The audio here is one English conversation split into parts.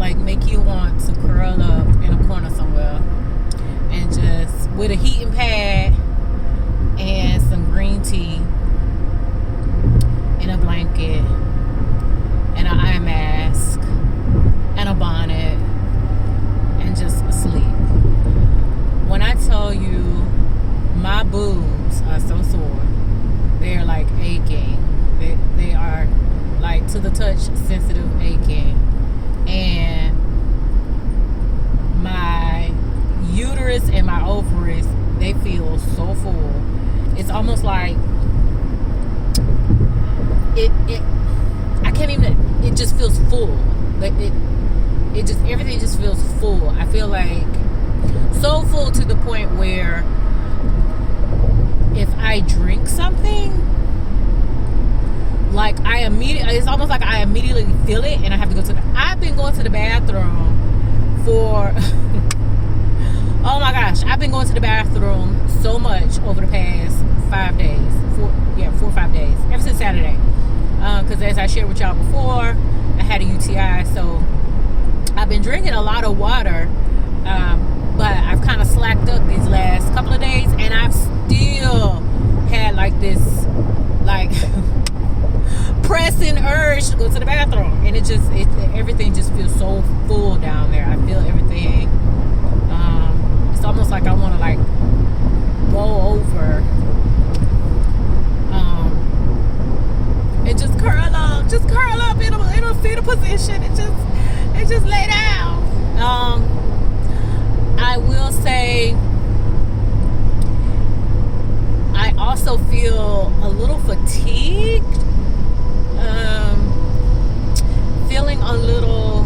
like make you want to curl up in a corner somewhere and just with a heating pad and some green tea and a blanket and an eye mask and a bonnet and just sleep. When I tell you my boobs are so sore, they're like aching. They are like to the touch sensitive aching. And my uterus and my ovaries, they feel so full. It's almost like I can't even, it just feels full. Like it just, everything just feels full. I feel like so full to the point where if I drink something, like it's almost like I immediately feel it and I have to go to I've been going to the bathroom for oh my gosh, I've been going to the bathroom so much over the past 5 days, 4 or 5 days, ever since Saturday, because as I shared with y'all before, I had a UTI, so I've been drinking a lot of water, but I've kind of slacked up these last couple of days, and I've still had like this like pressing urge to go to the bathroom, and everything just feels so full down there. I feel everything. It's almost like I want to like go over and just curl up in a fetal position and just lay down. I will say I also feel a little fatigued, feeling a little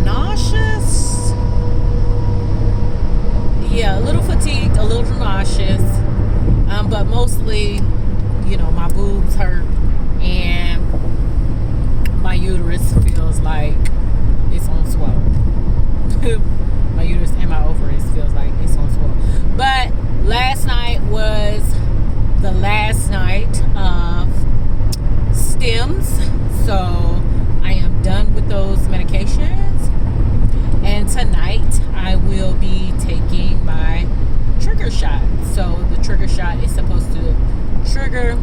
nauseous. Yeah, a little fatigued, a little nauseous, but mostly, my boobs hurt and my uterus feels like it's on swell. My uterus and my ovaries feels like it's on swell. But last night was the last night of stems, so I am done with those medications, and tonight I will be taking my trigger shot. So the trigger shot is supposed to trigger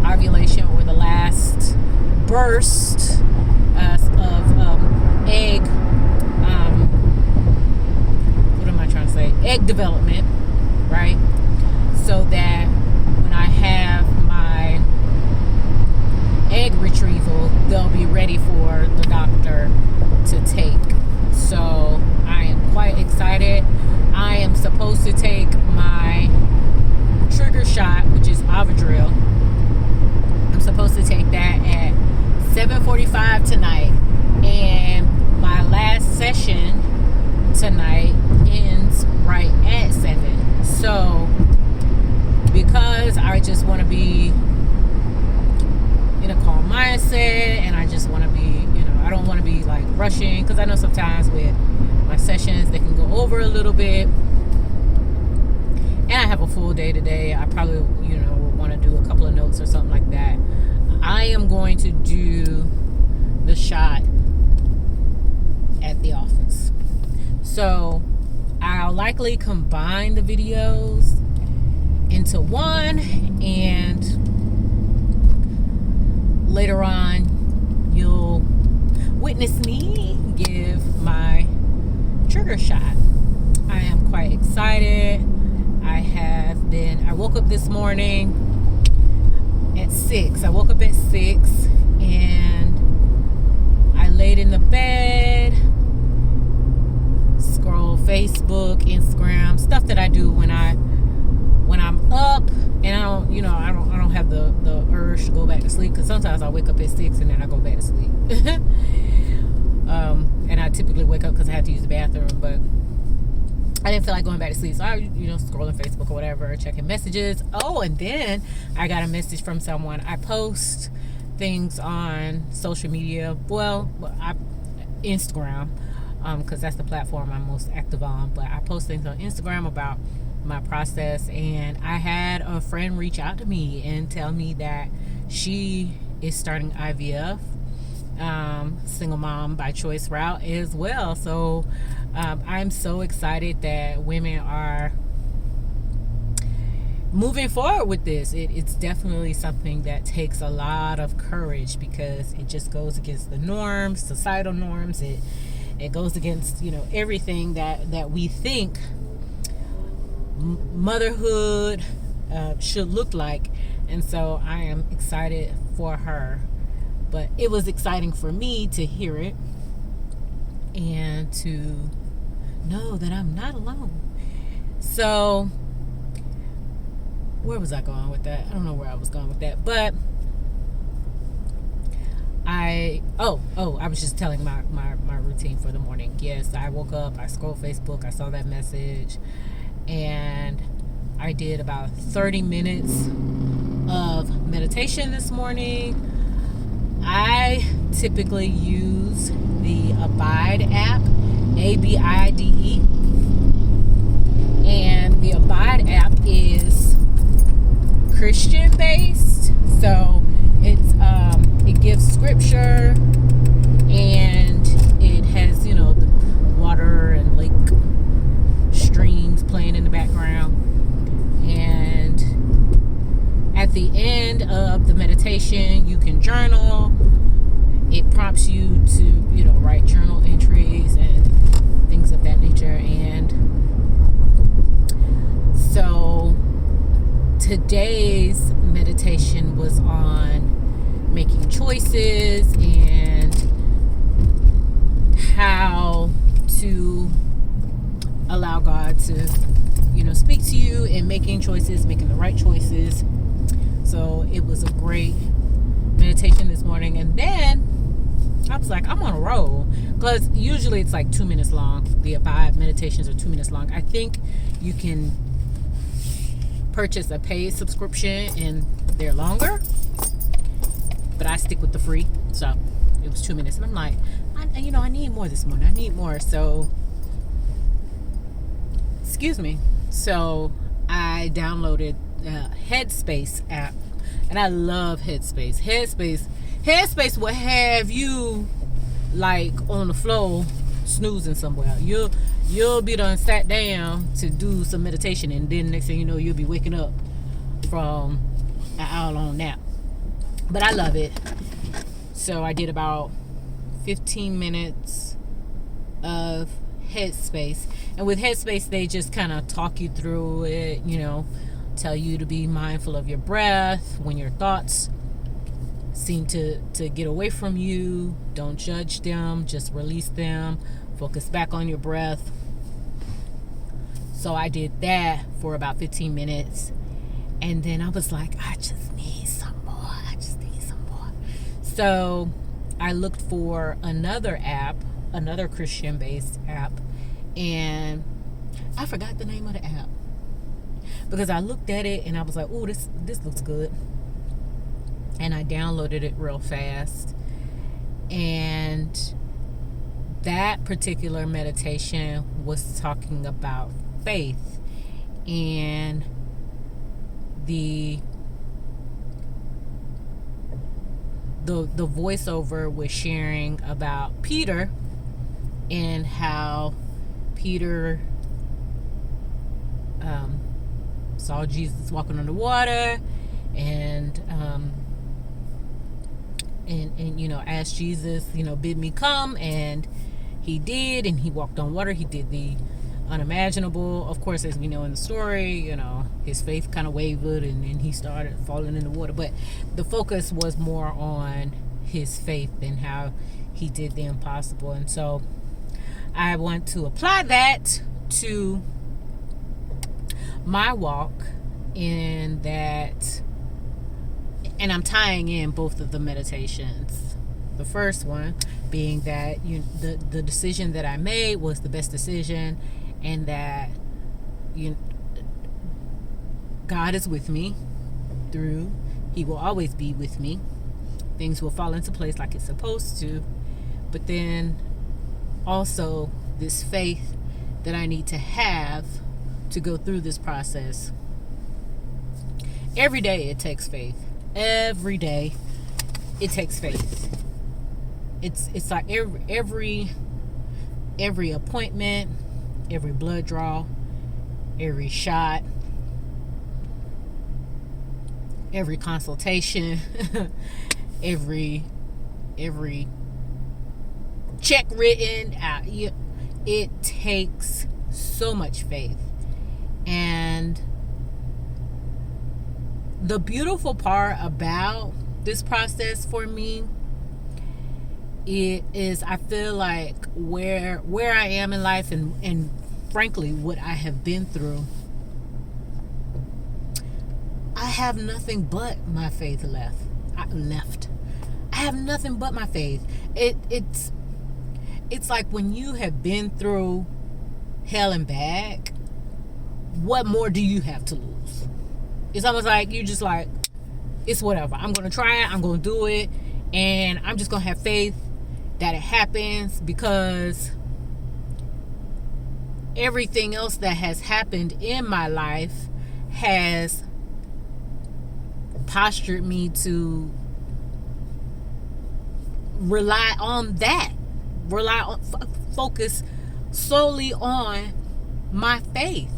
ovulation, or the last burst of egg what am I trying to say, egg development, right? So that when I have my egg retrieval, they'll be ready for the doctor to take. So I am quite excited. I am supposed to take my trigger shot, which is Ovidril. I'm supposed to take that at 7:45 tonight, and my last session tonight ends right at 7. So because I just want to be in a calm mindset, and I just want to be, I don't want to be like rushing, because I know sometimes with my sessions they can go over a little bit, and I have a full day today. I probably would want to do a couple of notes or something like that. I am going to do the shot at the office, so I'll likely combine the videos into one, and later on you'll witness me give my trigger shot. I am quite excited. I woke up this morning at 6. I woke up at 6 and I laid in the bed, scroll Facebook, Instagram, stuff that I do when I'm up, and I don't have the urge to go back to sleep, because sometimes I wake up at 6 and then I go back to sleep. And I typically wake up because I have to use the bathroom, but I didn't feel like going back to sleep, so I, scrolling Facebook or whatever, checking messages. Oh, and then I got a message from someone. I post things on social media, Instagram, because that's the platform I'm most active on. But I post things on Instagram about my process, and I had a friend reach out to me and tell me that she is starting IVF. single mom by choice route as well. So I'm so excited that women are moving forward with this. It's definitely something that takes a lot of courage, because it just goes against the norms, societal norms. It goes against, everything that we think motherhood should look like. And so I am excited for her. But it was exciting for me to hear it and to know that I'm not alone. So where was I going with that? I don't know where I was going with that. But I was just telling my routine for the morning. Yes, I woke up, I scrolled Facebook, I saw that message, and I did about 30 minutes of meditation this morning. I typically use the Abide app, ABIDE, and the Abide app is Christian based, so it gives scripture, and it has the water and lake streams playing in the background. And at the end of the meditation, you can journal. It prompts you to write journal entries and things of that nature. And so today's meditation was on making choices and how to allow God to speak to you in making choices, making the right choices. So it was a great meditation this morning. And then I was like, I'm on a roll, because usually it's like 2 minutes long. The Abide meditations are 2 minutes long. I think you can purchase a paid subscription and they're longer, but I stick with the free. So it was 2 minutes, and I'm like, I need more this morning. I need more. So excuse me. So I downloaded the Headspace app, and I love Headspace. Headspace will have you like on the floor snoozing somewhere. You'll be done sat down to do some meditation, and then next thing you know, you'll be waking up from an hour-long nap. But I love it. So I did about 15 minutes of Headspace. And with Headspace, they just kind of talk you through it, tell you to be mindful of your breath when your thoughts seem to get away from you. Don't judge them, just release them. Focus back on your breath. So I did that for about 15 minutes. And then I was like, I just need some more. So I looked for another app, another Christian-based app, and I forgot the name of the app, because I looked at it and I was like, oh, this looks good. And I downloaded it real fast. And that particular meditation was talking about faith, and the voiceover was sharing about Peter and how Peter saw Jesus walking on the water, and asked Jesus, bid me come, and he did, and he walked on water. He did the unimaginable. Of course, as we know in the story, his faith kind of wavered, and then he started falling in the water. But the focus was more on his faith and how he did the impossible. And so I want to apply that to my walk, in that, and I'm tying in both of the meditations. The first one being that the decision that I made was the best decision, and that God is with me through. He will always be with me. Things will fall into place like it's supposed to. But then also this faith that I need to have to go through this process. Every day it takes faith. Every day it takes faith. It's like every appointment, every blood draw, every shot, every consultation, every check written out. It takes so much faith. And the beautiful part about this process for me, it is, I feel like where I am in life, and frankly what I have been through, I have nothing but my faith left. I have nothing but my faith. It's like when you have been through hell and back, what more do you have to lose? It's almost like you just like, it's whatever. I'm going to try it. I'm going to do it. And I'm just going to have faith that it happens, because everything else that has happened in my life has postured me to focus solely on my faith.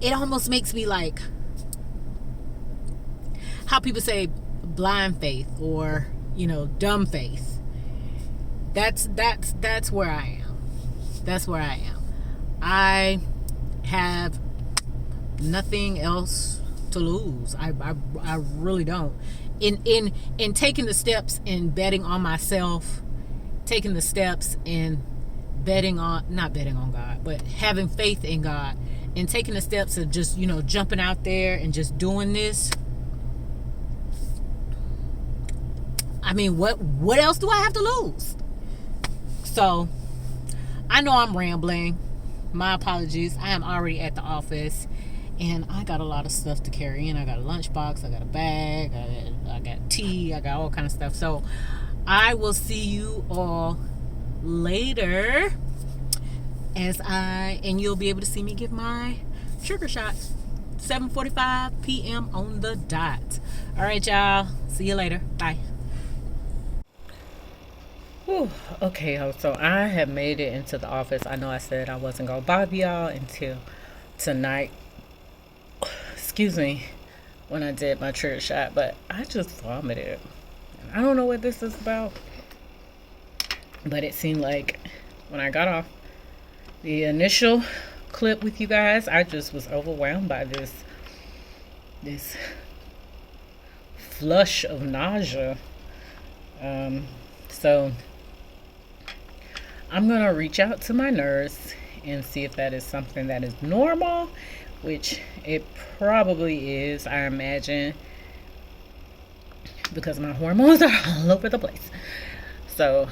It almost makes me like how people say blind faith, or dumb faith. That's where I am. That's where I am. I have nothing else to lose. I really don't. In taking the steps in betting on myself, taking the steps in not betting on God, but having faith in God, and taking the steps of just jumping out there and just doing this. I mean, what else do I have to lose? So I know I'm rambling. My apologies. I am already at the office, and I got a lot of stuff to carry in. I got a lunchbox, I got a bag, I got tea, I got all kind of stuff. So I will see you all later, and you'll be able to see me give my sugar shot. 7:45 p.m. on the dot. All right, y'all. See you later. Bye. Whew. Okay, so I have made it into the office. I know I said I wasn't going to bother y'all until tonight. Excuse me, when I did my trigger shot, but I just vomited. I don't know what this is about, but it seemed like when I got off the initial clip with you guys, I just was overwhelmed by this flush of nausea. So I'm gonna reach out to my nurse and see if that is something that is normal, which it probably is, I imagine, because my hormones are all over the place. So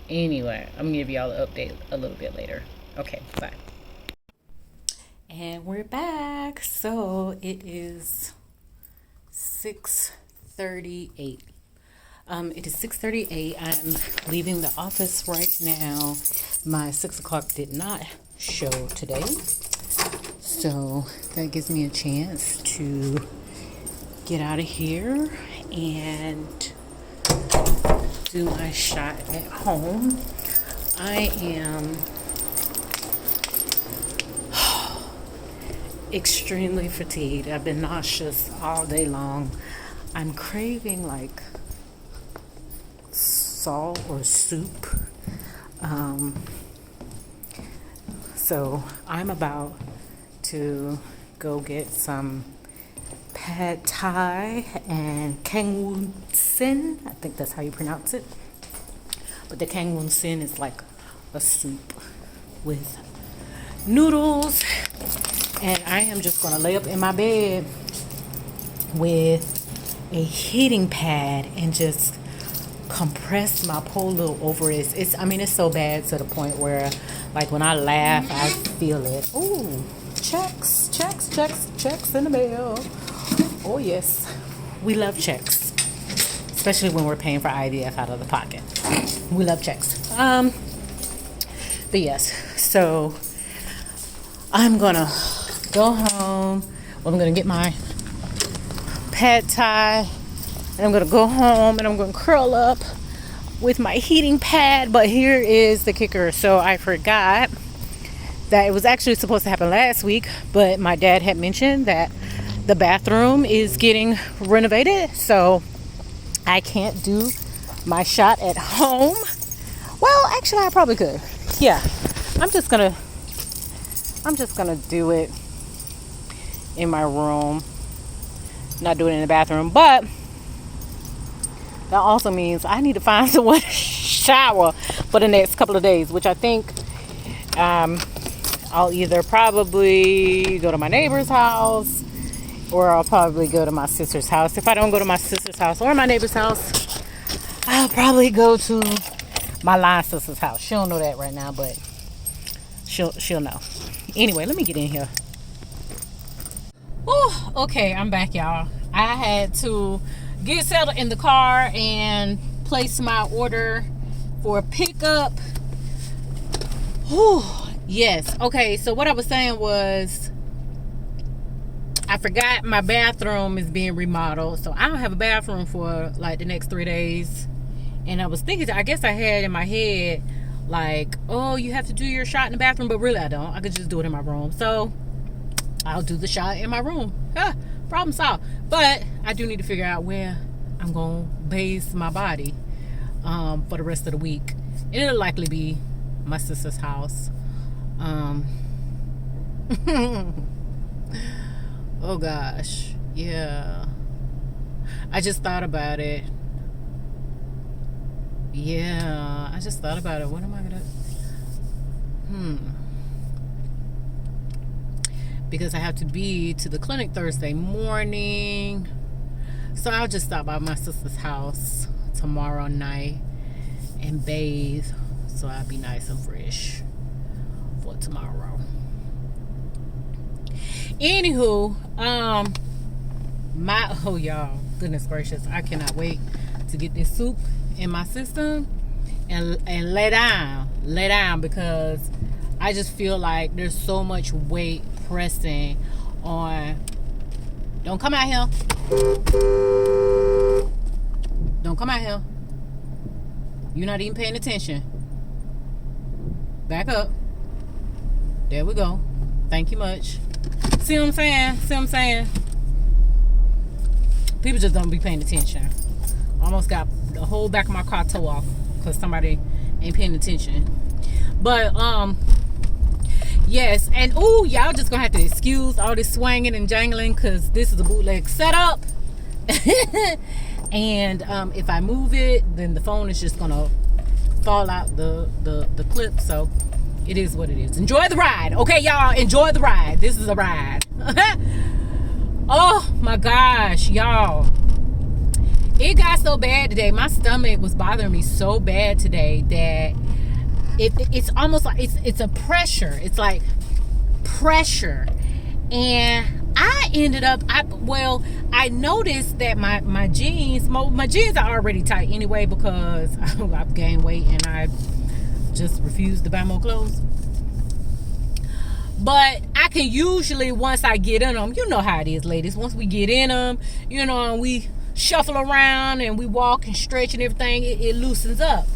anyway, I'm gonna give y'all an update a little bit later. Okay, bye. And we're back. So it is 6:38. It is 6:38. I'm leaving the office right now. My 6 o'clock did not show today, so that gives me a chance to get out of here and do my shot at home. I am extremely fatigued. I've been nauseous all day long. I'm craving like salt or soup. So I'm about to go get some pad thai and kangwoon sin. I think that's how you pronounce it. But the kangwoon sin is like a soup with noodles. And I am just going to lay up in my bed with a heating pad and just compress my poor little ovaries. It's so bad to the point where, like, when I laugh, I feel it. Ooh, checks in the mail. Oh yes, we love checks, especially when we're paying for IVF out of the pocket. We love checks. But yes, so I'm gonna go home. I'm gonna get my pad thai And I'm gonna go home and I'm gonna curl up with my heating pad. But here is the kicker. So I forgot that it was actually supposed to happen last week, but my dad had mentioned that the bathroom is getting renovated, so I can't do my shot at home. Well, actually I probably could. Yeah, I'm just gonna do it in my room, not do it in the bathroom. But that also means I need to find someone to shower for the next couple of days, which I think I'll either probably go to my neighbor's house, or I'll probably go to my sister's house. If I don't go to my sister's house or my neighbor's house, I'll probably go to my line sister's house. She don't know that right now, but she'll know. Anyway, let me get in here. Oh, okay, I'm back, y'all. I had to get settled in the car and place my order for pickup. Whew. Yes. Okay, so what I was saying was I forgot my bathroom is being remodeled, so I don't have a bathroom for like the next 3 days. And I was thinking, I guess I had in my head like, oh, you have to do your shot in the bathroom, but really I don't. I could just do it in my room. So I'll do the shot in my room. Problem solved. But I do need to figure out where I'm gonna base my body for the rest of the week. And it'll likely be my sister's house. Oh gosh, yeah. I just thought about it. Yeah, I just thought about it. What am I gonna? Because I have to be to the clinic Thursday morning, so I'll just stop by my sister's house tomorrow night and bathe, so I'll be nice and fresh for tomorrow. Anywho, y'all, goodness gracious, I cannot wait to get this soup in my system and lay down, because I just feel like there's so much weight pressing on. Don't come out here. Don't come out here. You're not even paying attention. Back up. There we go. Thank you much. See what I'm saying? People just don't be paying attention. Almost got the whole back of my car towed off because somebody ain't paying attention. But yes, and y'all just gonna have to excuse all this swinging and jangling, because this is a bootleg setup. And if I move it, then the phone is just gonna fall out the clip. So it is what it is. Enjoy the ride, okay, y'all. Enjoy the ride. This is a ride. Oh my gosh, y'all, it got so bad today. My stomach was bothering me so bad today that it's almost like it's a pressure. It's like pressure. And I ended up, I noticed that my jeans are already tight anyway, because I've gained weight and I just refuse to buy more clothes. But I can usually, once I get in them, you know how it is, ladies. Once we get in them, and we shuffle around and we walk and stretch and everything, it loosens up.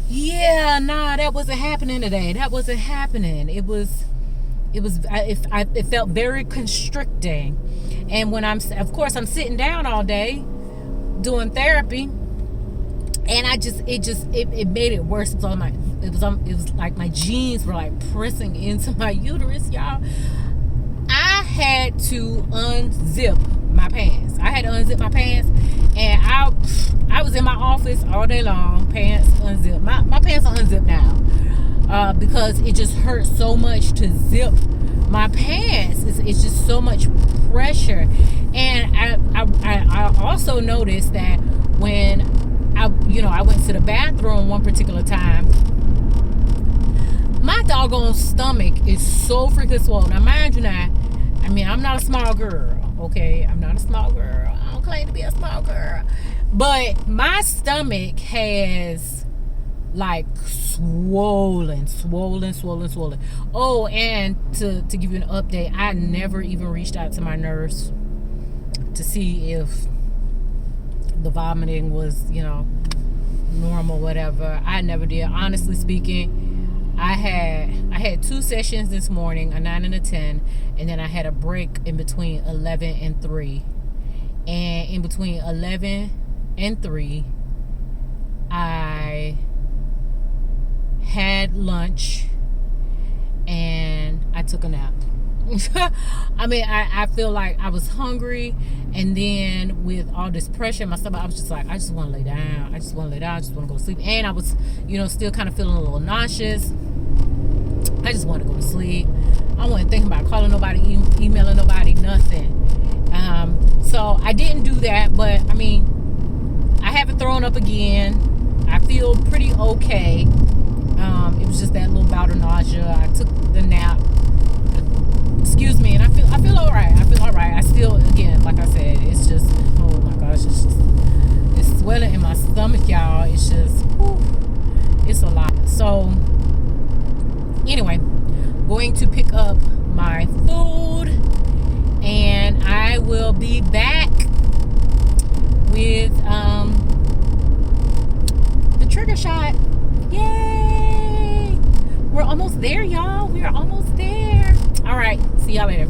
Yeah, nah, that wasn't happening today. That wasn't happening. It felt very constricting. And when I'm sitting down all day doing therapy, and it made it worse. It was like my jeans were like pressing into my uterus, y'all. I had to unzip my pants. And I was in my office all day long, pants unzipped. My pants are unzipped now, because it just hurts so much to zip my pants. It's just so much pressure. And I also noticed that when I went to the bathroom one particular time, my doggone stomach is so freaking swollen. Now, mind you, I'm not a small girl, okay? I'm not a small girl. I don't claim to be a small girl. But my stomach has, like, swollen. Oh, and to give you an update, I never even reached out to my nurse to see if the vomiting was, normal, whatever. I never did. Honestly speaking, I had 2 sessions this morning, a 9 and a 10, and then I had a break in between 11 and 3. And in between 11 and 3, I had lunch and I took a nap. I mean, I feel like I was hungry, and then with all this pressure in my stomach, I was just like, I just want to lay down. I just want to go to sleep. And I was, still kind of feeling a little nauseous. I just wanted to go to sleep. I wasn't thinking about calling nobody, emailing nobody, nothing. So I didn't do that, but I mean, I haven't thrown up again. I feel pretty okay. It was just that little bout of nausea. I took the nap. Excuse me, and I feel all right. I still, again, like I said, it's just, oh my gosh, it's swelling in my stomach, y'all. It's just, it's a lot. So anyway, going to pick up my food, and I will be back with the trigger shot. Yay! We're almost there, y'all. We are almost there. All right. See y'all later.